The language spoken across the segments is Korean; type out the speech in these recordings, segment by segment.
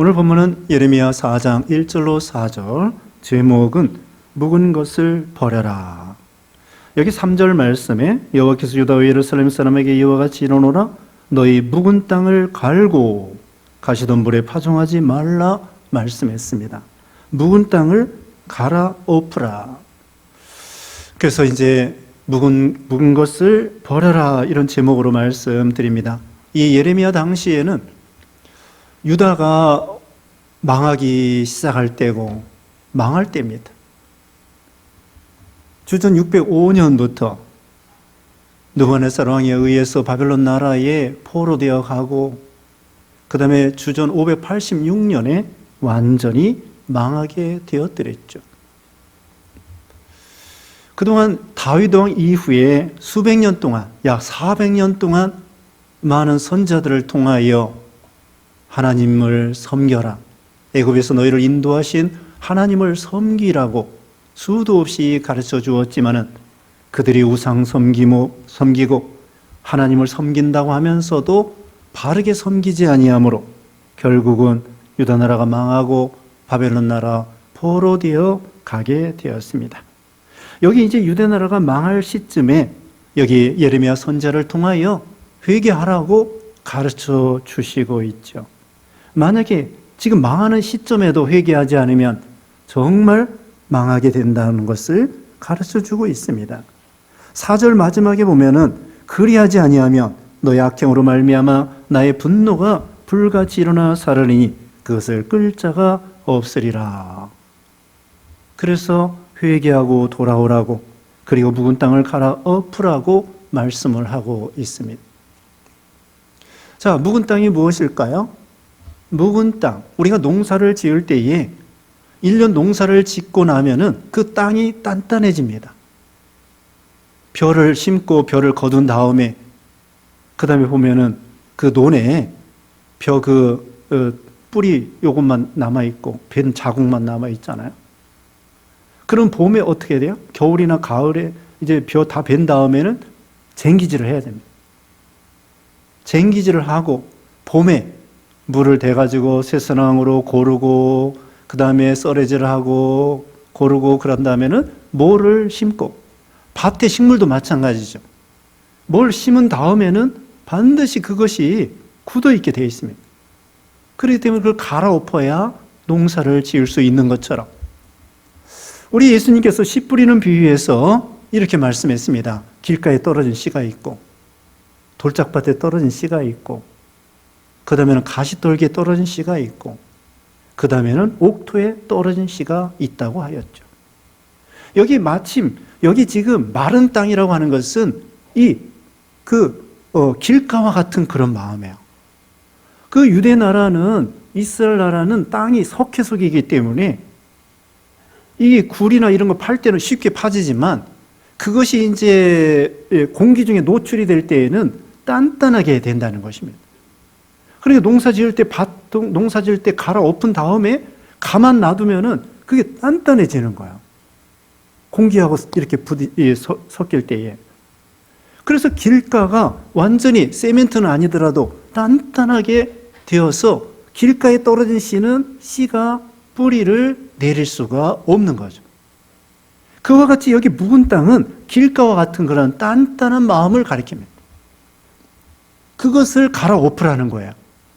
오늘 본문은 예레미야 4장 1절로 4절, 제목은 묵은 것을 버려라. 여기 3절 말씀에 여호와께서 유다와 예루살렘 사람에게 이와 같이 이르노라, 너희 묵은 땅을 갈고 가시던 물에 파종하지 말라 말씀했습니다. 묵은 땅을 갈아엎으라. 그래서 이제 묵은 것을 버려라, 이런 제목으로 말씀드립니다. 이 예레미야 당시에는 유다가 망하기 시작할 때고 망할 때입니다. 주전 605년부터 느부갓네살 왕에 의해서 바벨론 나라에 포로되어 가고, 그 다음에 주전 586년에 완전히 망하게 되었더랬죠. 그동안 다윗 왕 이후에 수백 년 동안, 약 400년 동안 많은 선지자들을 통하여 하나님을 섬겨라, 애굽에서 너희를 인도하신 하나님을 섬기라고 수도 없이 가르쳐 주었지만은 그들이 우상 섬기고 하나님을 섬긴다고 하면서도 바르게 섬기지 아니하므로 결국은 유다 나라가 망하고 바벨론 나라 포로되어 가게 되었습니다. 여기 이제 유다 나라가 망할 시점에 여기 예레미야 선지자를 통하여 회개하라고 가르쳐 주시고 있죠. 만약에 지금 망하는 시점에도 회개하지 않으면 정말 망하게 된다는 것을 가르쳐 주고 있습니다. 4절 마지막에 보면은 그리하지 아니하면 너의 악행으로 말미암아 나의 분노가 불같이 일어나 사르리니 그것을 끌 자가 없으리라. 그래서 회개하고 돌아오라고, 그리고 묵은 땅을 갈아엎으라고 말씀을 하고 있습니다. 자, 묵은 땅이 무엇일까요? 묵은 땅, 우리가 농사를 지을 때에 1년 농사를 짓고 나면은 그 땅이 단단해집니다. 벼를 심고 벼를 거둔 다음에 그 다음에 보면은 그 논에 벼 뿌리 요것만 남아있고 벤 자국만 남아있잖아요. 그럼 봄에 어떻게 돼요? 겨울이나 가을에 이제 벼 다 벤 다음에는 쟁기질을 해야 됩니다. 쟁기질을 하고 봄에 물을 대가지고 새선왕으로 고르고 그 다음에 썰애질을 하고 고르고 그런 다음에는 뭐를 심고, 밭의 식물도 마찬가지죠. 뭘 심은 다음에는 반드시 그것이 굳어있게 되어 있습니다. 그렇기 때문에 그걸 갈아엎어야 농사를 지을 수 있는 것처럼 우리 예수님께서 씨 뿌리는 비유에서 이렇게 말씀했습니다. 길가에 떨어진 씨가 있고 돌짝밭에 떨어진 씨가 있고 그 다음에는 가시떨기에 떨어진 씨가 있고 그 다음에는 옥토에 떨어진 씨가 있다고 하였죠. 여기 마침 여기 지금 마른 땅이라고 하는 것은 길가와 같은 그런 마음이에요. 그 유대 나라는, 이스라엘 나라는 땅이 석회석이기 때문에 이 굴이나 이런 거 팔 때는 쉽게 파지지만 그것이 이제 공기 중에 노출이 될 때에는 단단하게 된다는 것입니다. 그러니까 농사 지을 때 갈아엎은 다음에 가만 놔두면은 그게 단단해지는 거예요. 공기하고 이렇게 섞일 때에. 그래서 길가가 완전히 세멘트는 아니더라도 단단하게 되어서 길가에 떨어진 씨는 씨가 뿌리를 내릴 수가 없는 거죠. 그와 같이 여기 묵은 땅은 길가와 같은 그런 단단한 마음을 가리킵니다. 그것을 갈아엎으라는 거예요.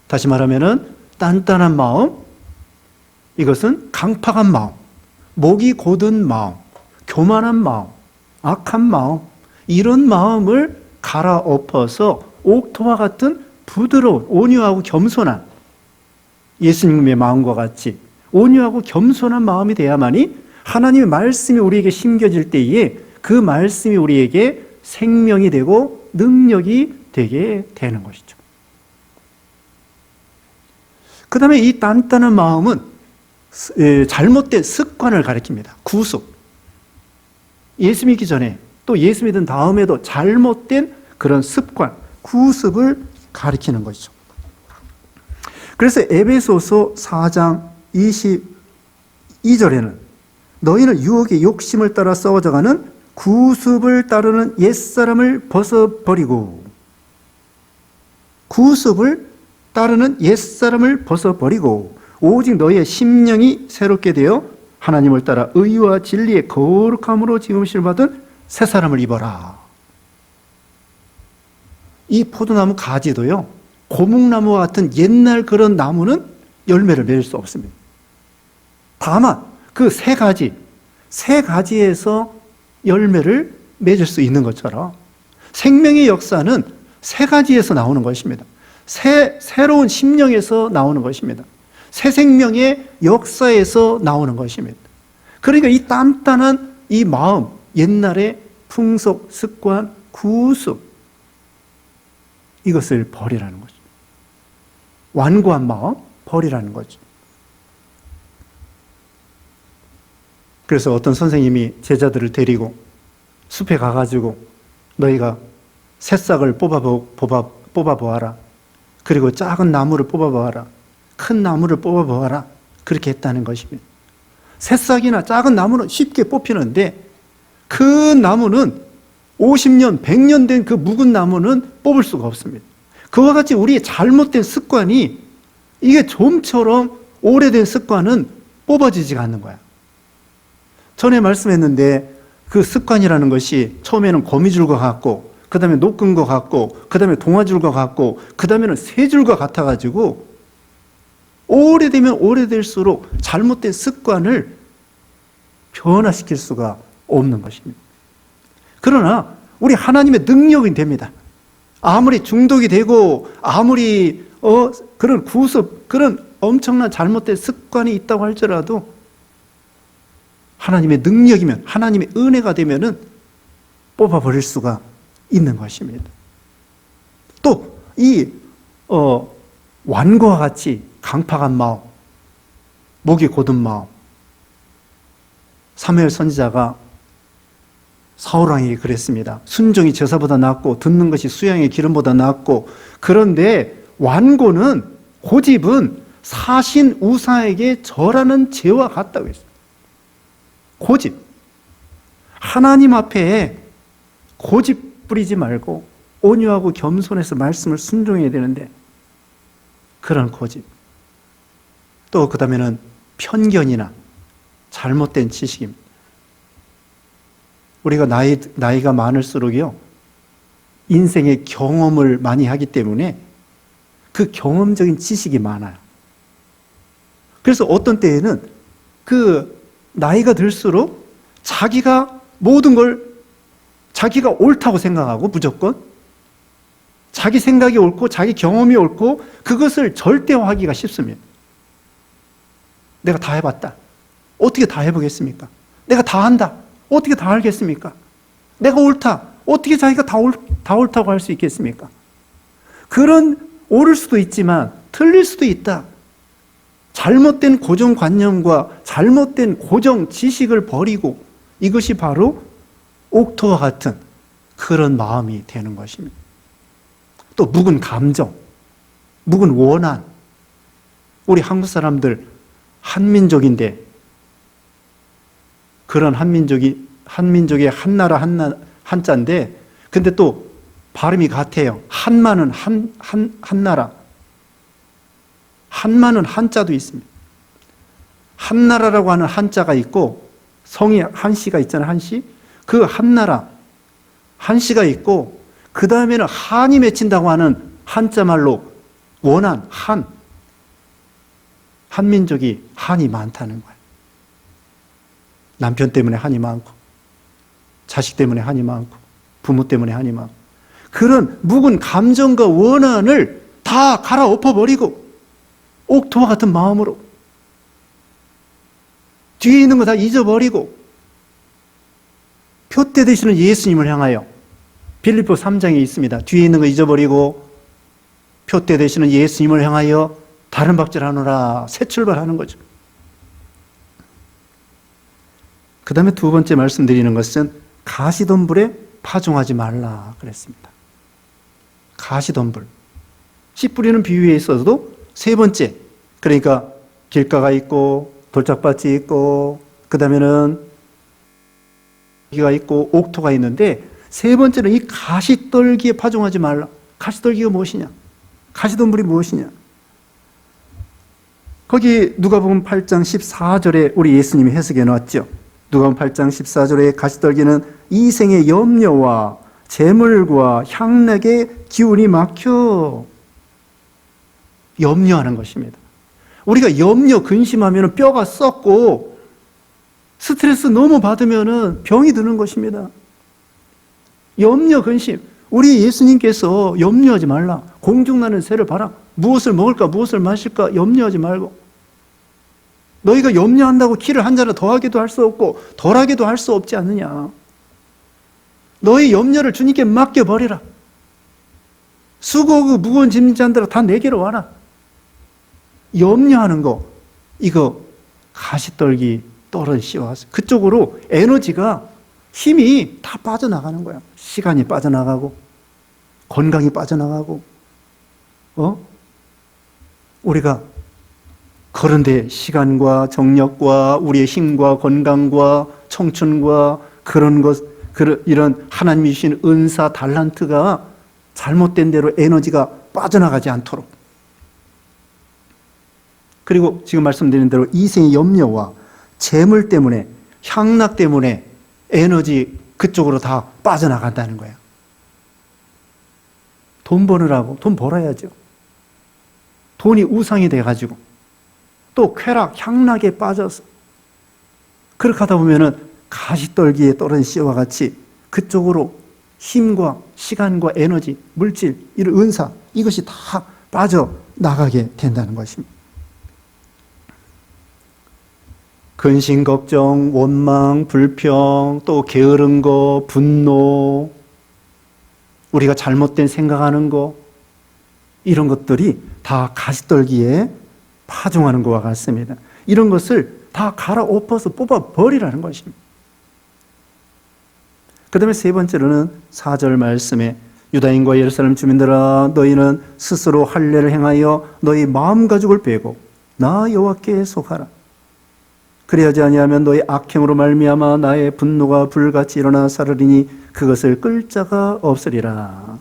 다시 말하면은 단단한 마음, 이것은 강팍한 마음, 목이 곧은 마음, 교만한 마음, 악한 마음, 이런 마음을 갈아엎어서 옥토와 같은 부드러운 온유하고 겸손한, 예수님의 마음과 같이 온유하고 겸손한 마음이 돼야만이 하나님의 말씀이 우리에게 심겨질 때에 그 말씀이 우리에게 생명이 되고 능력이 되게 되는 것이죠. 그 다음에 이 단단한 마음은 잘못된 습관을 가리킵니다. 구습. 예수 믿기 전에 또 예수 믿은 다음에도 잘못된 그런 습관, 구습을 가리키는 것이죠. 그래서 에베소서 4장 22절에는 너희는 유혹의 욕심을 따라 썩어져가는 구습을 따르는 옛사람을 벗어버리고, 구습을 따르는 옛사람을 벗어버리고 오직 너의 심령이 새롭게 되어 하나님을 따라 의와 진리의 거룩함으로 지음심을 받은 새 사람을 입어라. 이 포도나무 가지도요, 고목나무와 같은 옛날 그런 나무는 열매를 맺을 수 없습니다. 다만 그 세 가지에서 열매를 맺을 수 있는 것처럼 생명의 역사는 세 가지에서 나오는 것입니다. 새로운 심령에서 나오는 것입니다. 새 생명의 역사에서 나오는 것입니다. 그러니까 이 단단한 이 마음, 옛날의 풍속, 습관, 구습, 이것을 버리라는 거죠. 완고한 마음, 버리라는 거죠. 그래서 어떤 선생님이 제자들을 데리고 숲에 가가지고 너희가 새싹을 뽑아보아라. 그리고 작은 나무를 뽑아보아라. 큰 나무를 뽑아보아라. 그렇게 했다는 것입니다. 새싹이나 작은 나무는 쉽게 뽑히는데 큰 나무는 50년, 100년 된 그 묵은 나무는 뽑을 수가 없습니다. 그와 같이 우리의 잘못된 습관이 이게 좀처럼 오래된 습관은 뽑아지지가 않는 거야. 전에 말씀했는데 그 습관이라는 것이 처음에는 거미줄과 같고 그 다음에 노끈과 같고 그 다음에 동아줄과 같고 그 다음에는 새줄과 같아가지고 오래되면 오래될수록 잘못된 습관을 변화시킬 수가 없는 것입니다. 그러나 우리 하나님의 능력이 됩니다. 아무리 중독이 되고 아무리 그런 구습, 그런 엄청난 잘못된 습관이 있다고 할지라도 하나님의 능력이면, 하나님의 은혜가 되면은 뽑아버릴 수가 있는 것입니다. 또 이 완고와 같이 강팍한 마음, 목이 곧은 마음, 사무엘 선지자가 사울왕에게 그랬습니다. 순종이 제사보다 낫고 듣는 것이 수양의 기름보다 낫고, 그런데 완고는, 고집은 사신 우사에게 절하는 죄와 같다고 했어요. 고집. 하나님 앞에 고집 부리지 말고 온유하고 겸손해서 말씀을 순종해야 되는데 그런 고집. 또 그 다음에는 편견이나 잘못된 지식입니다. 우리가 나이가 많을수록요, 인생의 경험을 많이 하기 때문에 그 경험적인 지식이 많아요. 그래서 어떤 때에는 그 나이가 들수록 자기가 모든 걸 자기가 옳다고 생각하고 무조건 자기 생각이 옳고 자기 경험이 옳고 그것을 절대화하기가 쉽습니다. 내가 다 해봤다. 어떻게 다 해보겠습니까? 내가 다 한다. 어떻게 다 알겠습니까? 내가 옳다. 어떻게 자기가 다 옳다고 할 수 있겠습니까? 그런 옳을 수도 있지만 틀릴 수도 있다. 잘못된 고정관념과 잘못된 고정 지식을 버리고 이것이 바로 옥토와 같은 그런 마음이 되는 것입니다. 또 묵은 감정, 묵은 원한. 우리 한국 사람들 한민족인데 그런 한민족의 한나라 한자인데 근데 또 발음이 같아요. 한마는 한나라. 한마는 한자도 있습니다. 한나라라고 하는 한자가 있고 성이 한씨가 있잖아요. 한씨. 그 한나라 한씨가 있고 그 다음에는 한이 맺힌다고 하는 한자 말로 원한 한민족이 한이 많다는 거예요. 남편 때문에 한이 많고 자식 때문에 한이 많고 부모 때문에 한이 많고 그런 묵은 감정과 원한을 다 갈아엎어버리고 옥토와 같은 마음으로 뒤에 있는 거 다 잊어버리고 표대 되시는 예수님을 향하여 빌립보 3장에 있습니다. 뒤에 있는 거 잊어버리고 표대 되시는 예수님을 향하여 다른 박질하노라. 새 출발하는 거죠. 그 다음에 두 번째 말씀드리는 것은 가시덤불에 파종하지 말라 그랬습니다. 가시덤불. 씨 뿌리는 비유에 있어서도 세 번째, 그러니까 길가가 있고 돌짝밭이 있고 그 다음에는 기가 있고 옥토가 있는데 세 번째는 이 가시떨기에 파종하지 말라. 가시떨기가 무엇이냐? 가시덤불이 무엇이냐? 거기 누가복음 8장 14절에 우리 예수님이 해석해 놨죠. 누가복음 8장 14절에 가시떨기는 이 생의 염려와 재물과 향락의 기운이 막혀 염려하는 것입니다. 우리가 염려, 근심하면 뼈가 썩고 스트레스 너무 받으면 병이 드는 것입니다. 염려, 근심. 우리 예수님께서 염려하지 말라. 공중나는 새를 봐라. 무엇을 먹을까, 무엇을 마실까 염려하지 말고. 너희가 염려한다고 키를 한 자나 더하기도 할 수 없고 덜하기도 할 수 없지 않느냐. 너희 염려를 주님께 맡겨버리라. 수고하고 무거운 짐진 자들아 다 내게로 와라. 염려하는 거, 이거 가시떨기 떨은 씨와 그쪽으로 에너지가, 힘이 다 빠져나가는 거야. 시간이 빠져나가고 건강이 빠져나가고 우리가 그런데 시간과 정력과 우리의 힘과 건강과 청춘과 그런 것, 이런 하나님이 주신 은사, 달란트가 잘못된 대로 에너지가 빠져나가지 않도록. 그리고 지금 말씀드린 대로 이생의 염려와 재물 때문에, 향락 때문에 에너지 그쪽으로 다 빠져나간다는 거예요. 돈 버느라고, 돈 벌어야죠. 돈이 우상이 돼가지고 또 쾌락, 향락에 빠져서 그렇게 하다 보면은 가시떨기에 떨어진 씨와 같이 그쪽으로 힘과 시간과 에너지, 물질, 이런 은사, 이것이 다 빠져나가게 된다는 것입니다. 근심, 걱정, 원망, 불평, 또 게으른 거, 분노, 우리가 잘못된 생각하는 거, 이런 것들이 다 가시떨기에 파종하는 것과 같습니다. 이런 것을 다 갈아엎어서 뽑아버리라는 것입니다. 그 다음에 세 번째로는 4절 말씀에 유다인과 예루살렘 주민들아 너희는 스스로 할례를 행하여 너희 마음가죽을 빼고 나 여호와께 속하라. 그리하지 아니하면 너희 악행으로 말미암아 나의 분노가 불같이 일어나 사르리니 그것을 끌 자가 없으리라.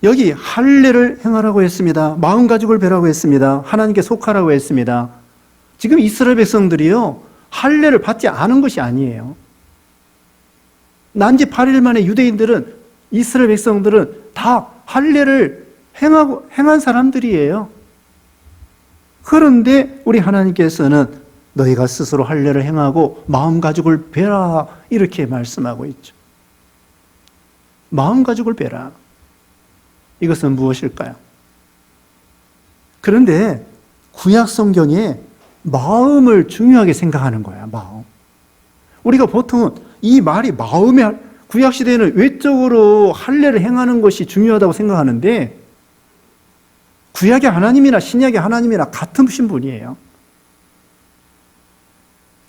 여기 할례를 행하라고 했습니다. 마음가죽을 베라고 했습니다. 하나님께 속하라고 했습니다. 지금 이스라엘 백성들이요, 할례를 받지 않은 것이 아니에요. 난지 8일 만에 유대인들은, 이스라엘 백성들은 다 할례를 행한 사람들이에요. 그런데 우리 하나님께서는 너희가 스스로 할례를 행하고 마음가죽을 베라, 이렇게 말씀하고 있죠. 마음가죽을 베라. 이것은 무엇일까요? 그런데 구약 성경에 마음을 중요하게 생각하는 거야, 마음. 우리가 보통은 이 말이 마음의, 구약 시대에는 외적으로 할례를 행하는 것이 중요하다고 생각하는데 구약의 하나님이나 신약의 하나님이나 같은 신분이에요.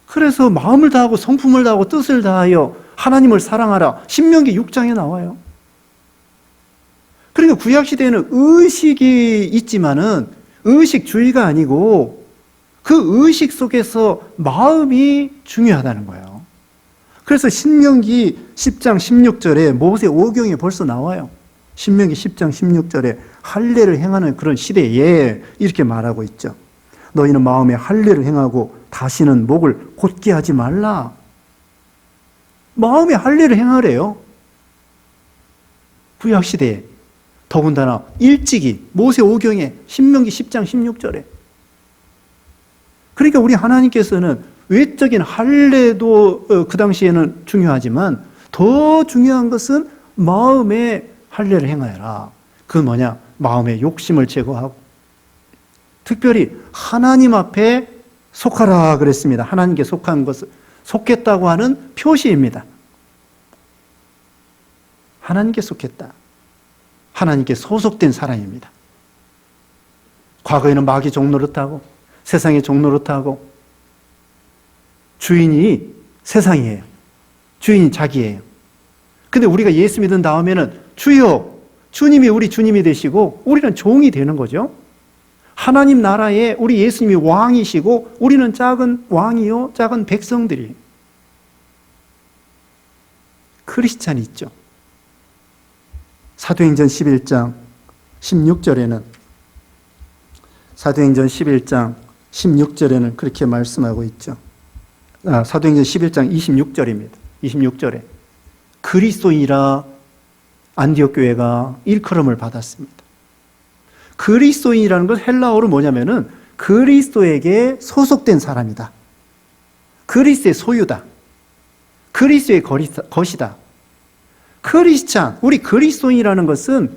그래서 마음을 다하고 성품을 다하고 뜻을 다하여 하나님을 사랑하라. 신명기 6장에 나와요. 그러니까 구약시대에는 의식이 있지만은 의식주의가 아니고 그 의식 속에서 마음이 중요하다는 거예요. 그래서 신명기 10장 16절에 모세 오경에 벌써 나와요. 신명기 10장 16절에 할례를 행하는 그런 시대에 이렇게 말하고 있죠. 너희는 마음에 할례를 행하고 다시는 목을 곧게 하지 말라. 마음에 할례를 행하래요. 구약시대에. 더군다나 일찍이 모세 오경에 신명기 10장 16절에. 그러니까 우리 하나님께서는 외적인 할례도 그 당시에는 중요하지만 더 중요한 것은 마음에 할례를 행하여라. 그건 뭐냐? 마음의 욕심을 제거하고 특별히 하나님 앞에 속하라 그랬습니다. 하나님께 속한 것을, 속했다고 하는 표시입니다. 하나님께 속했다. 하나님께 소속된 사람입니다. 과거에는 마귀 종노릇하고 세상의 종노릇하고 주인이 세상이에요. 주인이 자기예요. 근데 우리가 예수 믿은 다음에는 주여, 주님이 우리 주님이 되시고 우리는 종이 되는 거죠. 하나님 나라에 우리 예수님이 왕이시고 우리는 작은 왕이요, 작은 백성들이. 크리스찬이 있죠. 사도행전 11장 16절에는 사도행전 11장 16절에는 그렇게 말씀하고 있죠. 사도행전 11장 26절입니다. 26절에 그리스도인이라 안디옥 교회가 일컬음을 받았습니다. 그리스도인이라는 건 헬라어로 뭐냐면은 그리스도에게 소속된 사람이다. 그리스도의 소유다. 그리스도의 것이다. 크리스찬, 우리 그리스도인이라는 것은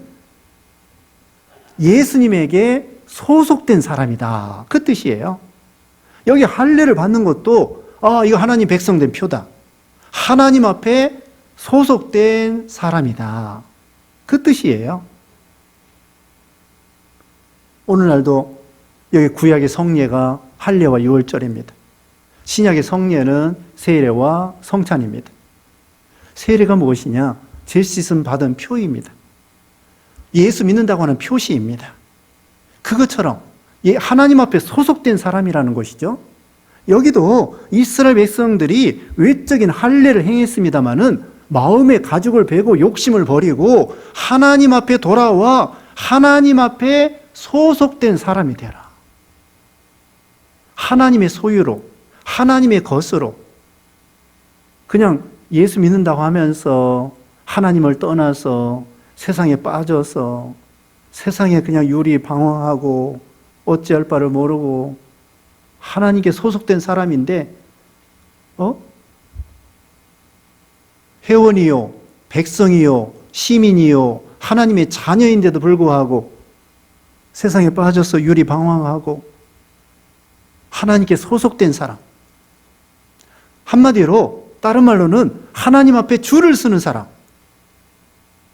예수님에게 소속된 사람이다. 그 뜻이에요. 여기 할례를 받는 것도 이거 하나님 백성된 표다. 하나님 앞에 소속된 사람이다. 그 뜻이에요. 오늘날도 여기 구약의 성례가 할례와 유월절입니다. 신약의 성례는 세례와 성찬입니다. 세례가 무엇이냐? 죄 씻음 받은 표입니다. 예수 믿는다고 하는 표시입니다. 그것처럼 하나님 앞에 소속된 사람이라는 것이죠. 여기도 이스라엘 백성들이 외적인 할례를 행했습니다마는 마음의 가죽을 베고 욕심을 버리고 하나님 앞에 돌아와 하나님 앞에 소속된 사람이 되라. 하나님의 소유로, 하나님의 것으로 그냥 예수 믿는다고 하면서 하나님을 떠나서 세상에 빠져서 세상에 그냥 유리방황하고 어찌할 바를 모르고 하나님께 소속된 사람인데 회원이요, 백성이요, 시민이요, 하나님의 자녀인데도 불구하고 세상에 빠져서 유리방황하고 하나님께 소속된 사람. 한마디로 다른 말로는 하나님 앞에 줄을 서는 사람.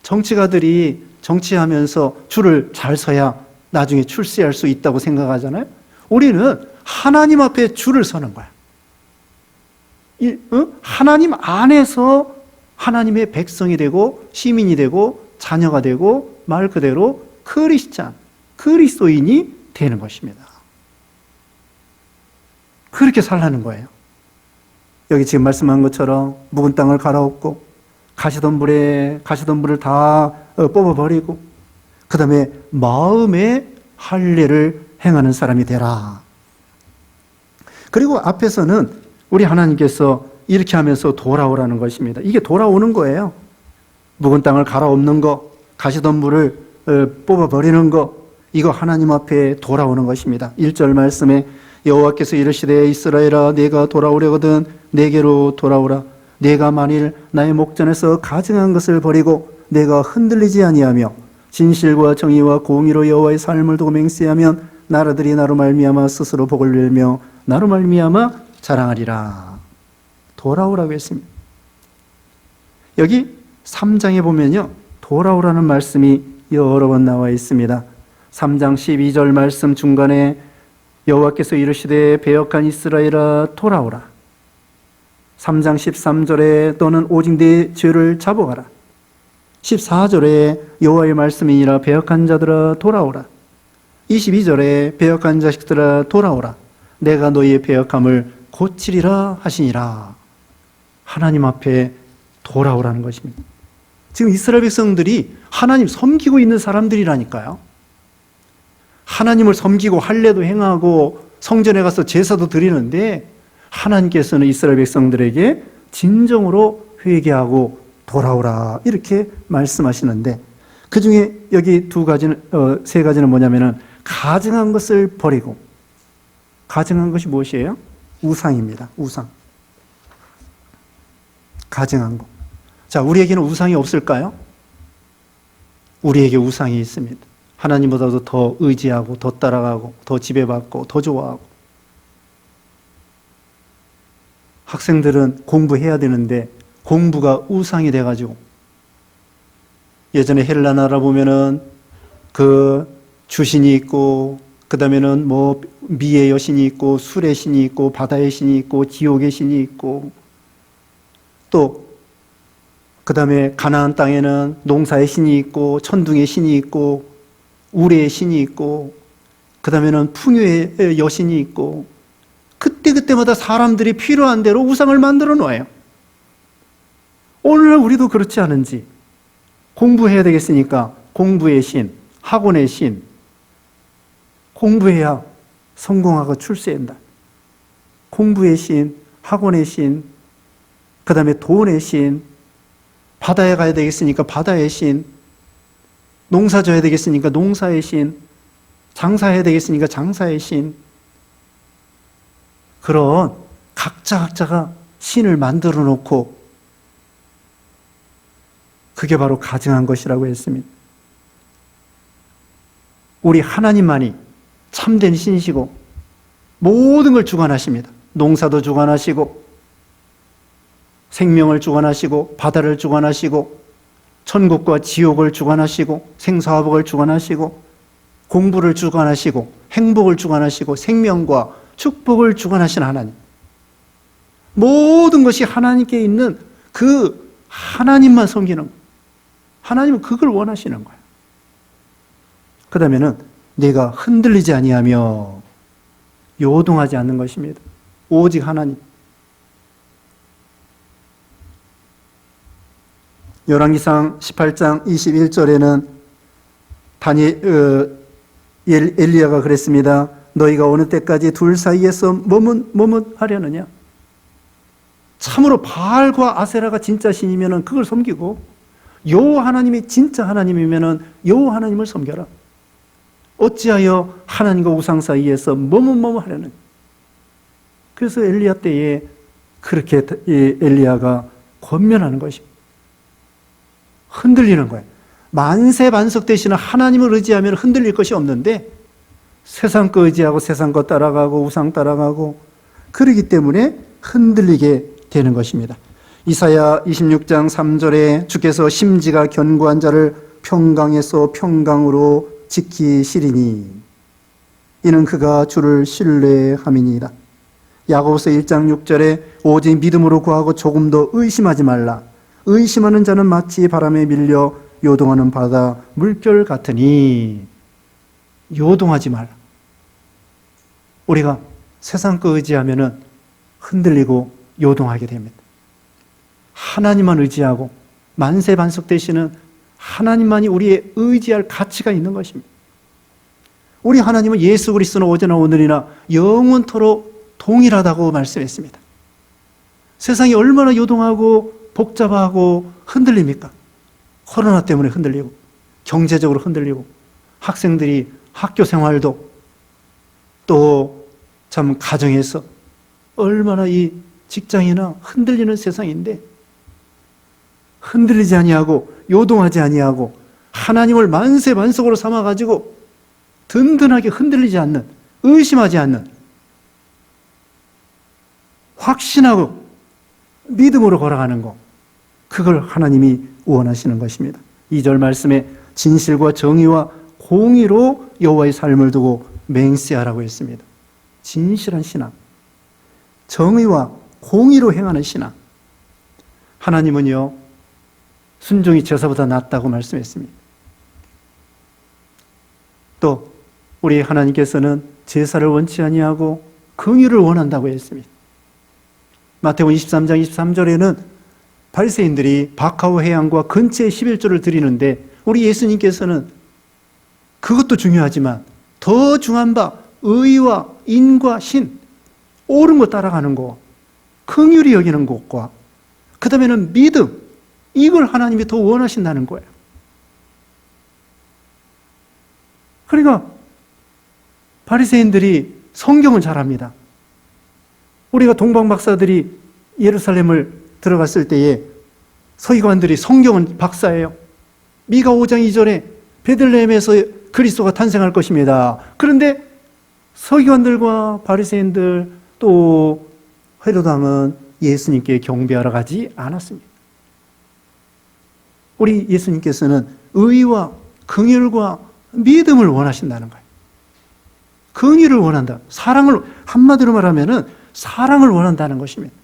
정치가들이 정치하면서 줄을 잘 서야 나중에 출세할 수 있다고 생각하잖아요. 우리는 하나님 앞에 줄을 서는 거야. 하나님 안에서 하나님의 백성이 되고 시민이 되고 자녀가 되고 말 그대로 크리스찬, 그리스도인이 되는 것입니다. 그렇게 살라는 거예요. 여기 지금 말씀한 것처럼 묵은 땅을 갈아엎고 가시덤불을 다 뽑아버리고 그 다음에 마음의 할례를 행하는 사람이 되라. 그리고 앞에서는 우리 하나님께서 이렇게 하면서 돌아오라는 것입니다. 이게 돌아오는 거예요. 묵은 땅을 갈아엎는 거, 가시덤불을 뽑아버리는 거, 이거 하나님 앞에 돌아오는 것입니다. 1절 말씀에 여호와께서 이르시되 이스라엘아 내가 돌아오려거든 내게로 돌아오라. 내가 만일 나의 목전에서 가증한 것을 버리고 내가 흔들리지 아니하며 진실과 정의와 공의로 여호와의 삶을 두고 맹세하면 나라들이 나로 말미암아 스스로 복을 빌며 나로 말미암아 자랑하리라. 돌아오라고 했습니다. 여기 3장에 보면요, 돌아오라는 말씀이 여러 번 나와 있습니다. 3장 12절 말씀 중간에 여호와께서 이르시되 배역한 이스라엘아 돌아오라. 3장 13절에 너는 오직 내 죄를 잡아가라. 14절에 여호와의 말씀이니라 배역한 자들아 돌아오라. 22절에 배역한 자식들아 돌아오라. 내가 너희의 배역함을 고치리라 하시니라. 하나님 앞에 돌아오라는 것입니다. 지금 이스라엘 백성들이 하나님 섬기고 있는 사람들이라니까요. 하나님을 섬기고 할례도 행하고 성전에 가서 제사도 드리는데 하나님께서는 이스라엘 백성들에게 진정으로 회개하고 돌아오라 이렇게 말씀하시는데 그 중에 여기 세 가지는 뭐냐면은 가증한 것을 버리고, 가증한 것이 무엇이에요? 우상입니다. 우상. 가증한 것. 자, 우리에게는 우상이 없을까요? 우리에게 우상이 있습니다. 하나님보다도 더 의지하고 더 따라가고 더 지배받고 더 좋아하고. 학생들은 공부해야 되는데 공부가 우상이 돼가지고 예전에 헬라 나라 보면은 그 주신이 있고 그 다음에는 뭐 미의 여신이 있고 술의 신이 있고 바다의 신이 있고 지옥의 신이 있고 또 그 다음에 가나안 땅에는 농사의 신이 있고 천둥의 신이 있고 우레의 신이 있고 그 다음에는 풍요의 여신이 있고 그때마다 사람들이 필요한 대로 우상을 만들어 놓아요. 오늘날 우리도 그렇지 않은지 공부해야 되겠으니까 공부의 신, 학원의 신, 공부해야 성공하고 출세한다. 공부의 신, 학원의 신, 그 다음에 돈의 신, 바다에 가야 되겠으니까 바다의 신, 농사 져야 되겠으니까 농사의 신, 장사해야 되겠으니까 장사의 신. 그런 각자가 신을 만들어 놓고 그게 바로 가증한 것이라고 했습니다. 우리 하나님만이 참된 신이시고 모든 걸 주관하십니다. 농사도 주관하시고 생명을 주관하시고 바다를 주관하시고 천국과 지옥을 주관하시고 생사화복을 주관하시고 공부를 주관하시고 행복을 주관하시고 생명과 축복을 주관하신 하나님. 모든 것이 하나님께 있는 그 하나님만 섬기는 거예요. 하나님은 그걸 원하시는 거예요. 그 다음에는 내가 흔들리지 아니하며 요동하지 않는 것입니다. 오직 하나님. 열왕기상 18장 21절에는 엘리야가 그랬습니다. 너희가 어느 때까지 둘 사이에서 머뭇하려느냐? 참으로 바알과 아세라가 진짜 신이면 그걸 섬기고 여호와 하나님이 진짜 하나님이면 여호와 하나님을 섬겨라. 어찌하여 하나님과 우상 사이에서 머뭇하려느냐? 그래서 엘리야 때에 그렇게 엘리야가 권면하는 것입니다. 흔들리는 거예요. 만세반석 되시는 하나님을 의지하면 흔들릴 것이 없는데 세상 거 의지하고 세상 거 따라가고 우상 따라가고 그러기 때문에 흔들리게 되는 것입니다. 이사야 26장 3절에 주께서 심지가 견고한 자를 평강에서 평강으로 지키시리니 이는 그가 주를 신뢰함이니이다. 야고보서 1장 6절에 오직 믿음으로 구하고 조금도 의심하지 말라. 의심하는 자는 마치 바람에 밀려 요동하는 바다 물결 같으니 요동하지 말라. 우리가 세상 거 의지하면 흔들리고 요동하게 됩니다. 하나님만 의지하고 만세반석 되시는 하나님만이 우리의 의지할 가치가 있는 것입니다. 우리 하나님은 예수 그리스도는 어제나 오늘이나 영원토록 동일하다고 말씀했습니다. 세상이 얼마나 요동하고 복잡하고 흔들립니까? 코로나 때문에 흔들리고 경제적으로 흔들리고 학생들이 학교 생활도 또 참 가정에서 얼마나 이 직장이나 흔들리는 세상인데 흔들리지 아니하고 요동하지 아니하고 하나님을 만세반석으로 삼아가지고 든든하게 흔들리지 않는, 의심하지 않는, 확신하고 믿음으로 걸어가는 것, 그걸 하나님이 원하시는 것입니다. 2절 말씀에 진실과 정의와 공의로 여호와의 삶을 두고 맹세하라고 했습니다. 진실한 신앙, 정의와 공의로 행하는 신앙. 하나님은요, 순종이 제사보다 낫다고 말씀했습니다. 또 우리 하나님께서는 제사를 원치 아니하고 긍휼을 원한다고 했습니다. 마태복음 23장 23절에는 바리새인들이 바카오 회양과 근처에 11조를 드리는데 우리 예수님께서는 그것도 중요하지만 더 중요한 바 의와 인과 신, 옳은 거 따라가는 거, 긍휼히 여기는 것과 그 다음에는 믿음, 이걸 하나님이 더 원하신다는 거예요. 그러니까 바리새인들이 성경을 잘합니다. 우리가 동방 박사들이 예루살렘을 들어갔을 때에 서기관들이 성경은 박사예요. 미가 5장 2절에 베들레헴에서 그리스도가 탄생할 것입니다. 그런데 서기관들과 바리새인들 또 헤롯 왕은 예수님께 경배하러 가지 않았습니다. 우리 예수님께서는 의와 긍휼과 믿음을 원하신다는 거예요. 긍휼을 원한다. 사랑을, 한마디로 말하면은 사랑을 원한다는 것입니다.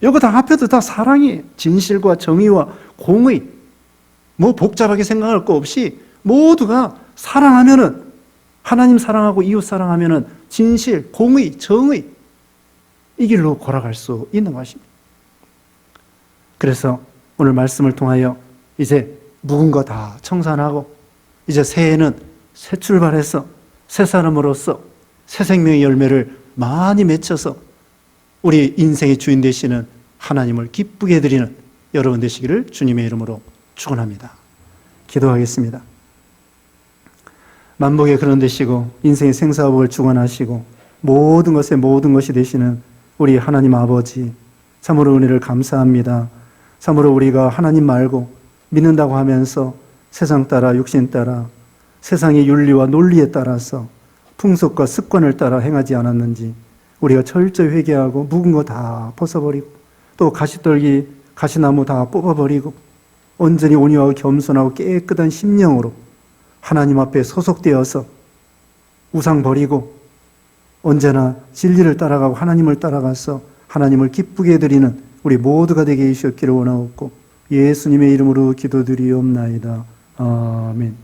이거 다 합해도 다 사랑이에요. 진실과 정의와 공의, 뭐 복잡하게 생각할 거 없이 모두가 사랑하면은, 하나님 사랑하고 이웃 사랑하면은 진실, 공의, 정의, 이 길로 걸어갈 수 있는 것입니다. 그래서 오늘 말씀을 통하여 이제 묵은 거 다 청산하고 이제 새해는 새 출발해서 새 사람으로서 새 생명의 열매를 많이 맺혀서 우리 인생의 주인 되시는 하나님을 기쁘게 해드리는 여러분 되시기를 주님의 이름으로 축원합니다. 기도하겠습니다. 만복의 그런 되시고 인생의 생사복을 주관하시고 모든 것에 모든 것이 되시는 우리 하나님 아버지, 참으로 은혜를 감사합니다. 참으로 우리가 하나님 말고 믿는다고 하면서 세상 따라 육신 따라 세상의 윤리와 논리에 따라서 풍속과 습관을 따라 행하지 않았는지 우리가 철저히 회개하고 묵은 거 다 벗어버리고 또 가시떨기, 가시나무 다 뽑아버리고 온전히 온유하고 겸손하고 깨끗한 심령으로 하나님 앞에 소속되어서 우상 버리고 언제나 진리를 따라가고 하나님을 따라가서 하나님을 기쁘게 해드리는 우리 모두가 되게 해주셨기를 원하옵고 예수님의 이름으로 기도드리옵나이다. 아멘.